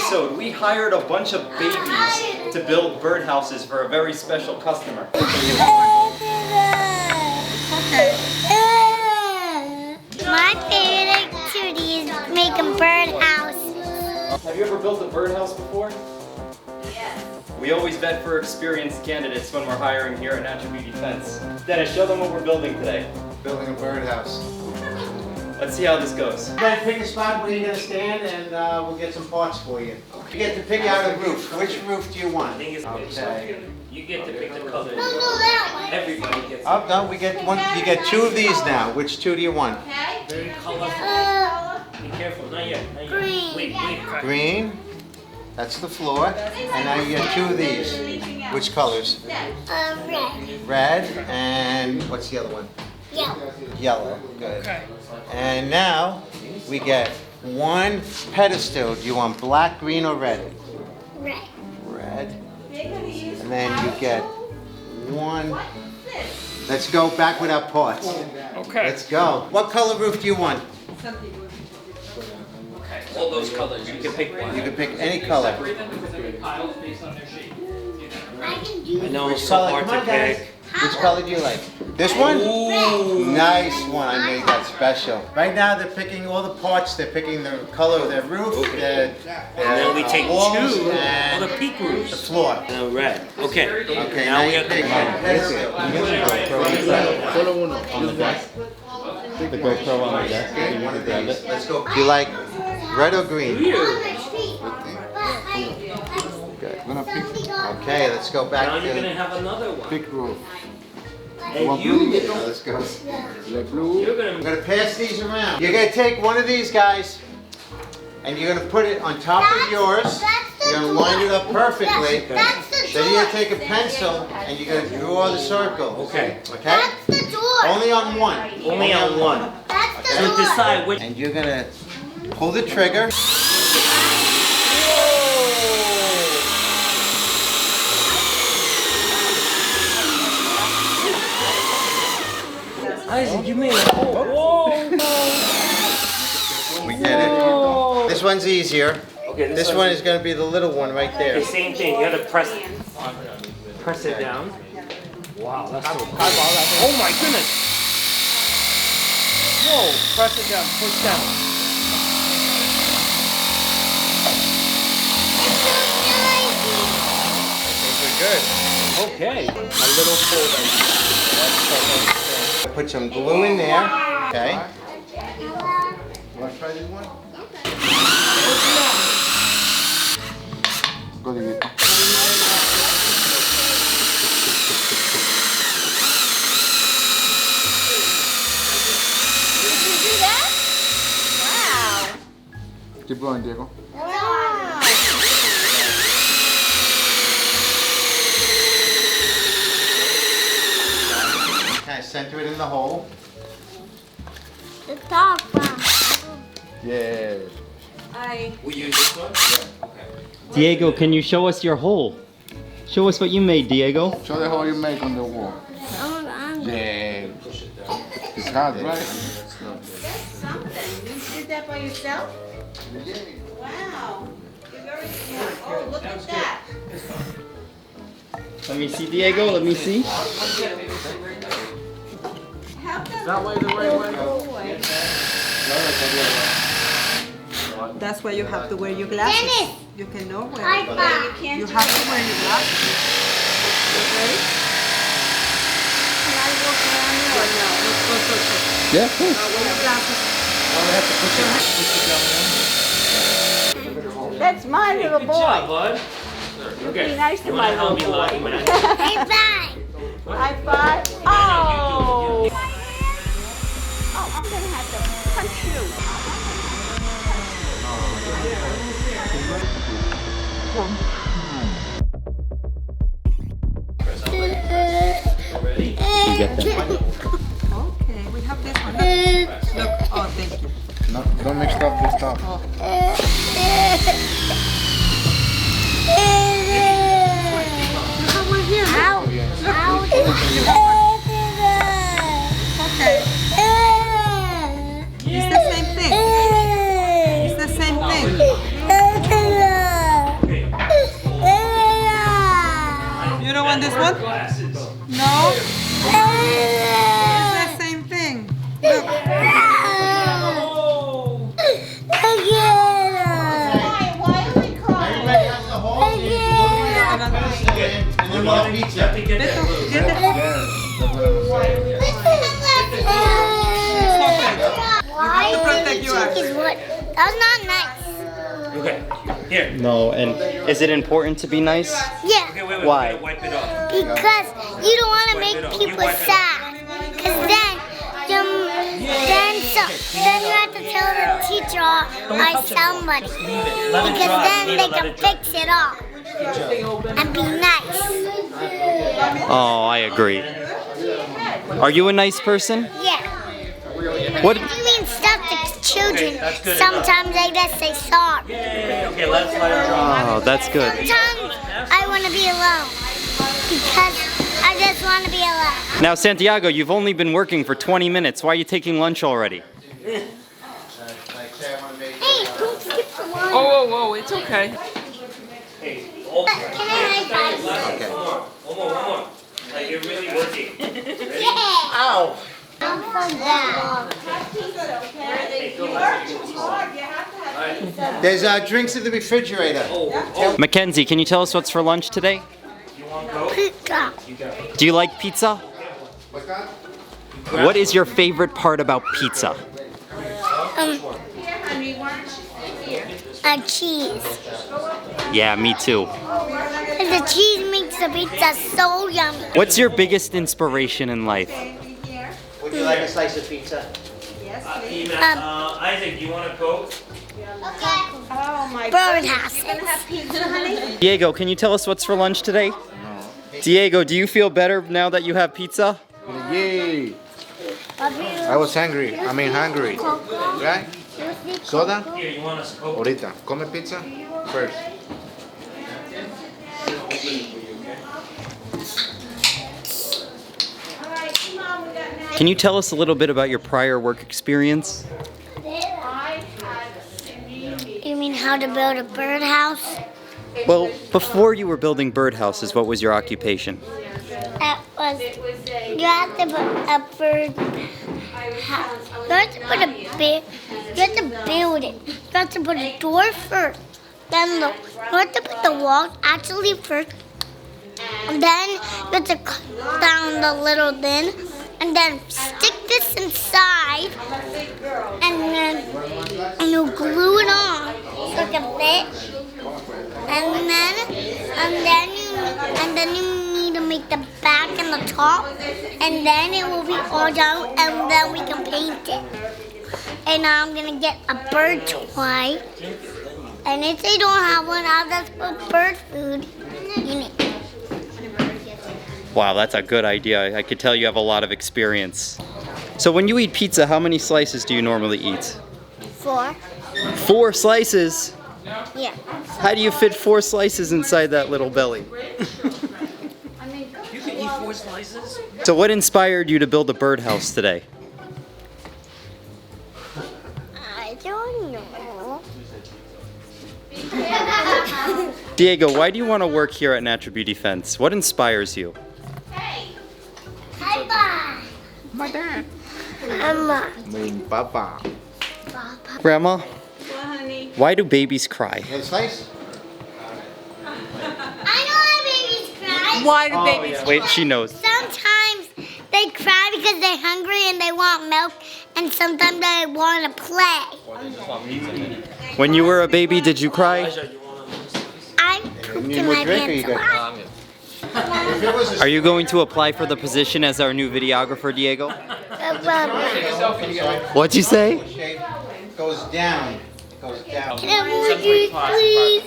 episode, we hired a bunch of babies to build birdhouses for a very special customer. My favorite activity is make a birdhouse. Have you ever built a birdhouse before? Yes. We always vet for experienced candidates when we're hiring here at Natural Beauty Fence. Dennis, show them what we're building today. Building a birdhouse. Let's see how this goes. You gotta pick a spot where you're gonna stand and we'll get some parts for you. You get to pick out a roof. Which roof do you want? Okay. You get to pick the color. No, that one. Everybody gets Oh, no, we get one. You get two of these now. Which two do you want? Okay. very colorful. Be careful, not yet, not yet. Green. Wait. Green. That's the floor. And now you get two of these. Which colors? Red. Red and what's the other one? Yellow. Yellow. Good. And now we get one pedestal. Do you want black, green, or red? Red. Red. And then you get one. Let's go back with our parts. Okay. Let's go. What color roof do you want? All those colors, you can pick one. You can pick any color. Separate them because they're piles based on their shape. I can do I know Which it's so color? hard Come on, to guys. pick. Which color do you like? This one? Ooh. Nice one. I made that special. Right now they're picking all the parts. They're picking the color of their roof, their And then we take walls, two and of the peak the roofs. floor. Red. Okay. Okay, Now we you have pick to. one pedestal. On the desk. The GoPro on the desk. You One need to of grab these. it. Let's go. Do you like red or green? Good. Gonna pick Okay, let's go Now back you're gonna to. have another one. pick roof. And you get. Let's go. The blue. You're I'm gonna. gonna pass these around. You're gonna take one of these guys, and you're gonna put it on top of yours. You're gonna line it up perfectly. That's the Then door. you're gonna take a pencil and you're gonna draw the circle. Okay. Okay? That's the door. Only on one. Only on one. That's the So door. decide which. And you're gonna pull the trigger. Isaac, you made it. Whoa. We did it. This one's easier. Okay. This one is gonna be the little one right Okay, there. same thing. You gotta press it down. Wow, that's so cool. Oh my goodness! Whoa! Press it down. Push down. Good. Okay. A little folder. Put some glue in there. Okay. Wanna try this one? Go to it. Did you do that? Wow. Keep going, Diego. Wow. Kind of center it in the hole. The top one. Yeah. We use this one? Yeah. Okay. Diego, can you show us your hole? Show us what you made, Diego. Show the hole you make on the wall. Yeah. It's hard, right? That's something. You did that by yourself? Wow. You're very smart. Oh, look at that. Let me see, Diego. Let me see. How come? That way, the right way. That's why you have to wear your glasses. Dennis! You cannot wear High it. five. You can't You do have it. to wear your glasses. Okay? Can I walk around you or no? Let's go. Yeah, of course. Wear your glasses. That's my little Good boy. job, bud. Be Okay. nice to You my wanna help me, little Lottie, boy. man? Hey, bye. High five. Oh. Oh, I'm gonna have to punch you. Ready? You get that? Okay, we have this one. Look, oh, thank you. No, don't mix up this stuff. Over here. Okay. It's the same thing. It's the same thing. Why did you take his wood? That was not nice. Okay. Here. No, and is it important to be nice? Yeah, Okay, wait. Why? We gotta wipe it off. because you don't want to Wipe it make off. You people wipe it off. sad. Because then you have to tell the teacher off by somebody. Because then they can fix it off and be nice. Oh, I agree. Are you a nice person? Yeah. What? I mean stuff to children. Okay, that's good Sometimes I just say sorry. Okay, let's let her dry. Oh, that's good. Sometimes I want to be alone. Because I just want to be alone. Now, Santiago, you've only been working for 20 minutes. Why are you taking lunch already? Hey, don't skip the line. Whoa, it's okay. Can I high five you? Okay. One more. Like you're really working. Yeah. Ow! I'm from that. There's drinks in the refrigerator. Mackenzie, can you tell us what's for lunch today? Pizza. Do you like pizza? What is your favorite part about pizza? Cheese. Yeah, me too. And the cheese makes the pizza so yummy. What's your biggest inspiration in life? Would you like a slice of pizza? Isaac, you want a Coke? Oh my Birdhouses. God. Have pizza, honey? Diego, can you tell us what's for lunch today? Diego, do you feel better now that you have pizza? Yay! I was hungry. I mean hungry. Right? Soda? Here, you want a Coke? Ahorita. Come pizza first. Can you tell us a little bit about your prior work experience? You mean how to build a birdhouse? Well, before you were building birdhouses, what was your occupation? That was, you have to put a bird, you have to put a big, you have to build it. You have to put a door first, then you have to put the walls actually first, and then you have to cut down the little bin, and then stick this inside, and you glue it on so it can fit, and then you need to make the back and the top, and then it will be all done, and then we can paint it. And now I'm gonna get a bird toy, and if they don't have one, I'll just put bird food in it. Wow, that's a good idea. I could tell you have a lot of experience. So when you eat pizza, how many slices do you normally eat? 4. 4 slices? Yeah. How do you fit 4 slices inside that little belly? You can eat 4 slices? So what inspired you to build a birdhouse today? I don't know. Diego, why do you want to work here at Natural Beauty Fence? What inspires you? High five. My dad. Mama. Papa. Grandma, Well, honey. why do babies cry? You got a slice? I know why babies cry. Why do babies? Wait, she knows. Sometimes they cry because they're hungry and they want milk, and sometimes they want to play. When you were a baby, did you cry? I pooped need in more my drink or you pants a good? lot. If it was a Are you going to apply for the position as our new videographer, Diego? What'd you say? shape, it goes down. It goes down. Can I have more juice, please?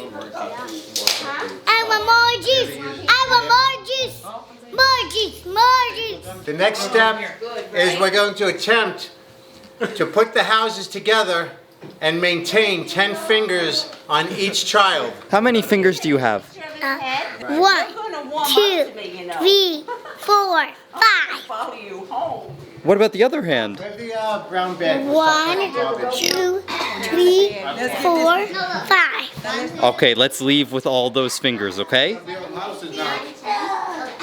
I want more juice. I want more juice. More juice. The next step is we're going to attempt to put the houses together and maintain 10 fingers on each child. How many fingers do you have? 1, 2, 3, 4, 5. Follow you home. What about the other hand? Where's the brown bag? 1, 2, 3, 4, 5. Okay, let's leave with all those fingers, okay?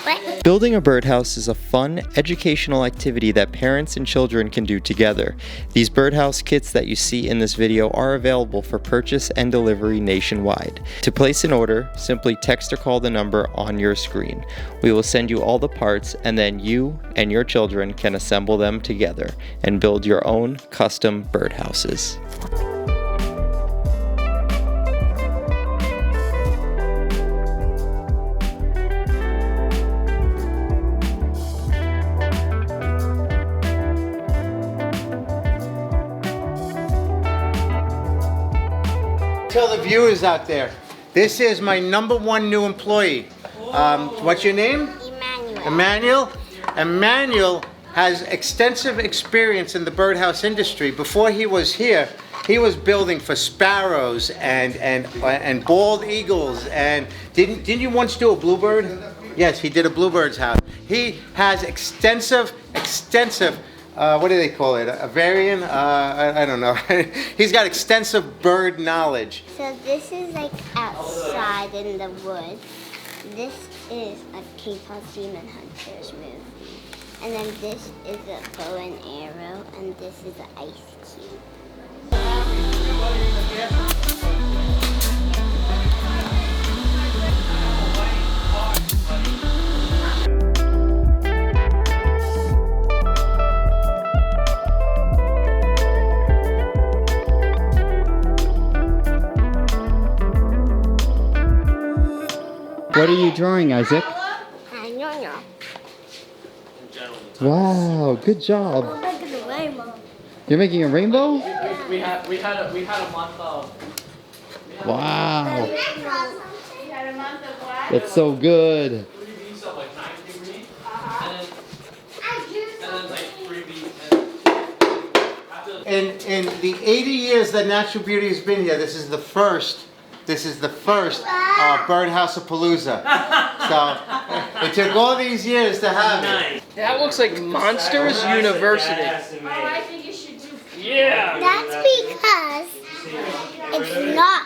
What? Building a birdhouse is a fun, educational activity that parents and children can do together. These birdhouse kits that you see in this video are available for purchase and delivery nationwide. To place an order, simply text or call the number on your screen. We will send you all the parts, and then you and your children can assemble them together and build your own custom birdhouses. Tell the viewers out there, this is my #1 new employee. What's your name? Emmanuel. Emmanuel has extensive experience in the birdhouse industry. Before he was here, he was building for sparrows and bald eagles. And didn't you once do a bluebird? Yes, he did a bluebird's house. He has extensive. What do they call it? A variant? I don't know. He's got extensive bird knowledge. So this is like outside in the woods. This is a Cape Cod Demon Hunters movie. And then this is a bow and arrow, and this is an ice cube. What are you drawing, Isaac? I don't know. Wow, good job. Look at the rainbow. You're making a rainbow? We had a month of. Wow, We had a month of what? that's so good. 3 beats of like 9 degrees, and then like 3 beats. And In the 80 years that Natural Beauty has been here, this is the first Birdhouse-a-Palooza. So it took all these years to have it. that looks like Monsters University. Oh, I think you should do. Yeah. That's because it's not.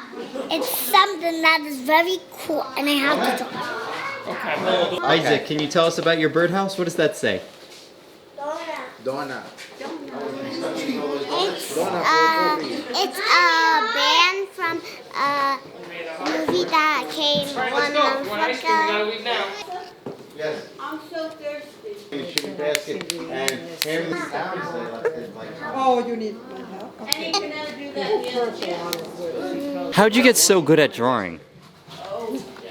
It's something that is very cool, and I have to talk. Okay. Isaac, can you tell us about your birdhouse? What does that say? Donna. It's a band from a movie that came 1 month ago. Yes. I'm so thirsty. In a shipping basket, and here in the towns they left it like. Oh, you need my help? And you can never do that the other day. How'd you get so good at drawing?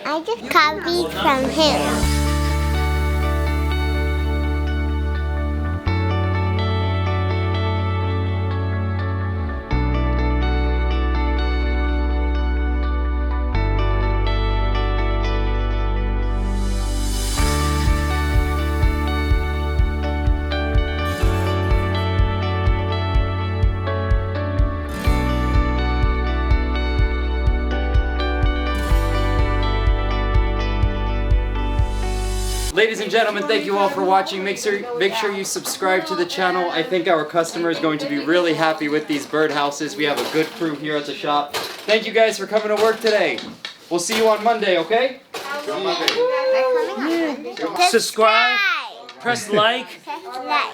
I just copied from him. Ladies and gentlemen, thank you all for watching. Make sure you subscribe to the channel. I think our customer is going to be really happy with these birdhouses. We have a good crew here at the shop. Thank you guys for coming to work today. We'll see you on Monday, okay? They're coming on Monday. Subscribe. Press like. Like.